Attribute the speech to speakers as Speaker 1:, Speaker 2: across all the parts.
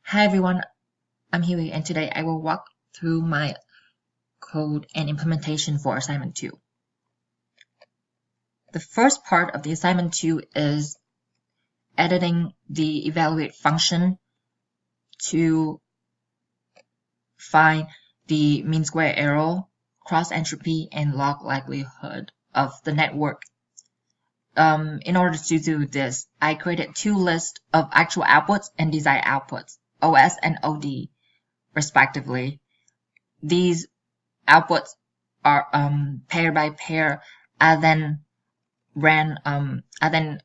Speaker 1: Hi everyone, I'm Huey and today I will walk through my code and implementation for assignment 2. The first part of the assignment 2 is editing the evaluate function to find the mean square error, cross entropy, and log likelihood of the network. In order to do this, I created two lists of actual outputs and desired outputs, OS and OD, respectively. These outputs are pair by pair are then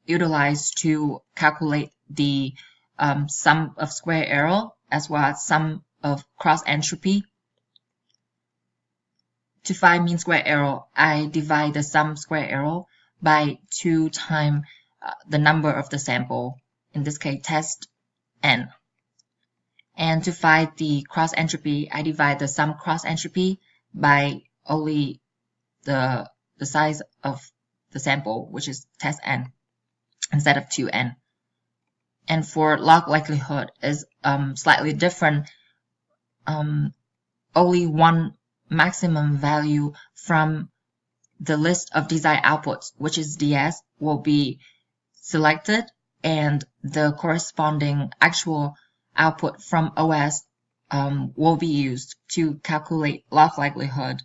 Speaker 1: utilized to calculate the sum of square error as well as sum of cross entropy. To find mean square error, I divide the sum square error by 2 times the number of the sample, in this case test n. And to find the cross entropy, I divide the sum cross entropy by only the size of the sample, which is test n, instead of 2n. And for log likelihood is slightly different. Only one maximum value from the list of desired outputs, which is ds, will be selected, and the corresponding actual output from OS will be used to calculate log likelihood.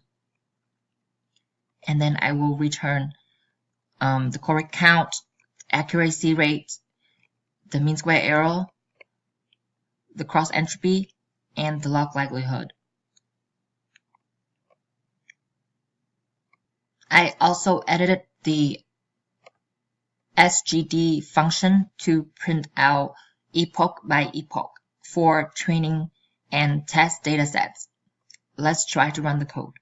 Speaker 1: And then I will return the correct count, accuracy rate, the mean square error, the cross entropy, and the log likelihood. I also edited the SGD function to print out epoch by epoch for training and test datasets. Let's try to run the code.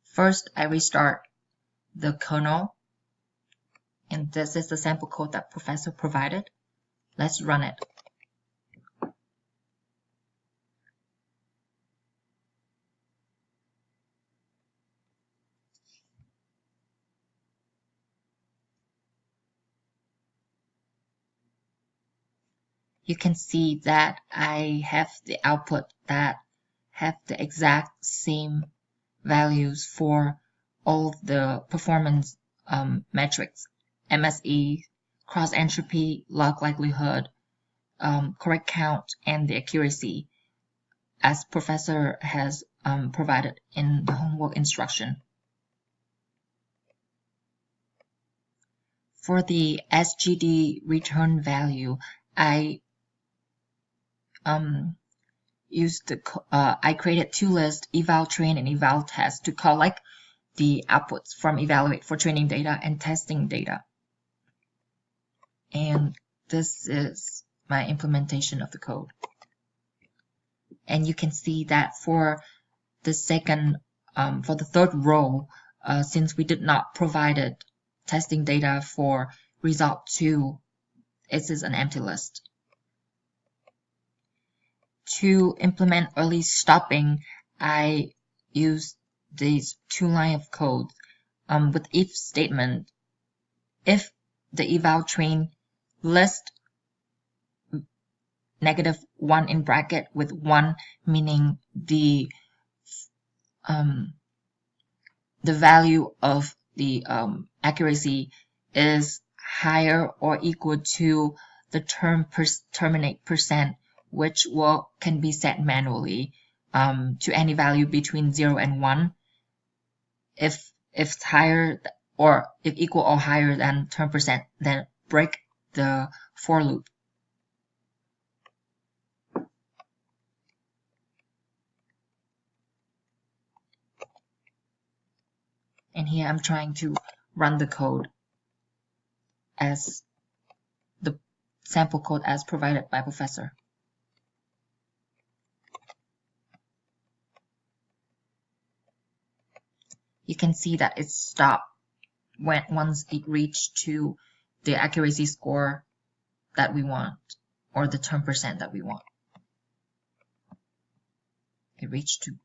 Speaker 1: First, I restart the kernel, and this is the sample code that Professor provided. Let's run it. You can see that I have the output that have the exact same values for all the performance metrics, MSE, cross entropy, log likelihood, correct count, and the accuracy, as Professor has provided in the homework instruction. For the SGD return value, I created two lists, eval train and eval test, to collect the outputs from evaluate for training data and testing data. And this is my implementation of the code. And you can see that for the third row, since we did not provide testing data for result 2, it is an empty list. To implement early stopping, I use these two lines of code with if statement. If the eval train list -1 in bracket with 1, meaning the value of the accuracy is higher or equal to the terminate percent, which can be set manually to any value between 0 and 1. If it's higher or if equal or higher than 10%, then break the for loop. And here I'm trying to run the code as the sample code as provided by Professor. You can see that it stopped once it reached to the accuracy score that we want, or the 10% that we want. It reached to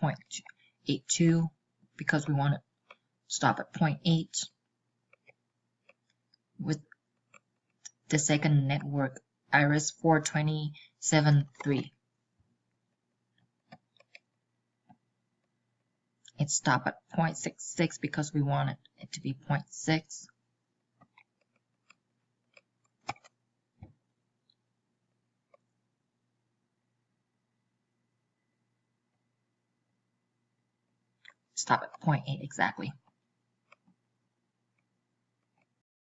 Speaker 1: 0.82 because we want to stop at 0.8. With the second network, Iris 427.3. It stopped at 0.66 because we wanted it to be 0.6. Stop at 0.8 exactly.